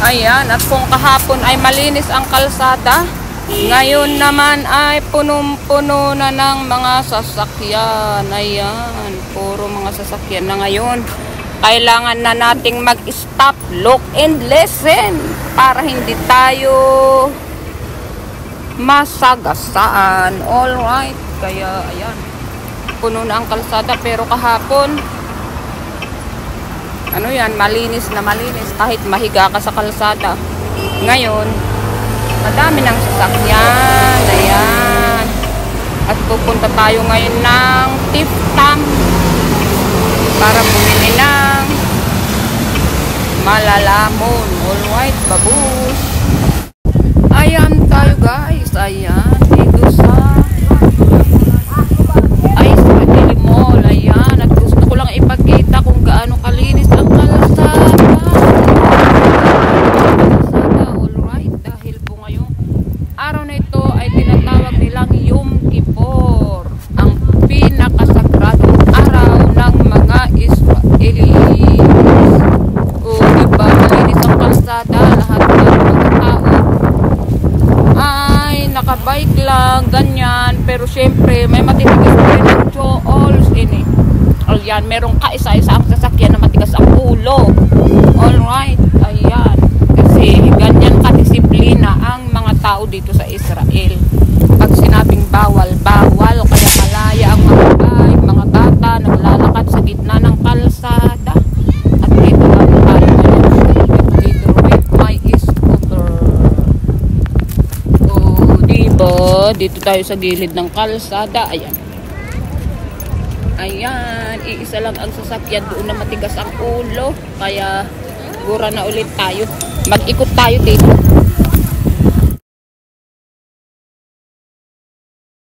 Ayan, at kung kahapon ay malinis ang kalsada, ngayon naman ay punong-puno na ng mga sasakyan. Ayan, puro mga sasakyan na ngayon. Kailangan na nating mag-stop, look and listen para hindi tayo masagasaan. Alright, kaya ayan, puno na ang kalsada, pero kahapon ano yan, malinis na malinis kahit mahiga ka sa kalsada. Ngayon, madami ng sasakyan. Ayan. At pupunta tayo ngayon ng Tiftam para bumili ng malalamon. Alright, babush. Ayan tayo guys. Ayan, dito sa Daily Mall. Ayan, at gusto ko lang ipakita kung gaano kalinis ang kalsada. Alright, dahil po ngayong araw na ito ay tinatawag nilang Yom Kippur, ang pinakasagradong araw ng mga Israelis. O diba, malinis ang kalsada, lahat ng mga tao ay nakabike lang, ganyan, pero syempre may matitigas pa rin ang tolls ini. Ayan, merong kaisa-isa ang sasakyan na matigas ang ulo. Alright, ayan, kasi ganyan kadisiplina ang mga tao dito sa Israel. Pag sinabing bawal, bawal, kaya malaya ang mga bike, mga bata naglalakad sa gitna ng kalsada. At dito lang tayo dito with my scooter. O diba, dito tayo sa gilid ng kalsada. Ayan, ayan, iisa lang ang sasakyan doon na matigas ang ulo, kaya gura na ulit tayo, mag-ikot tayo dito.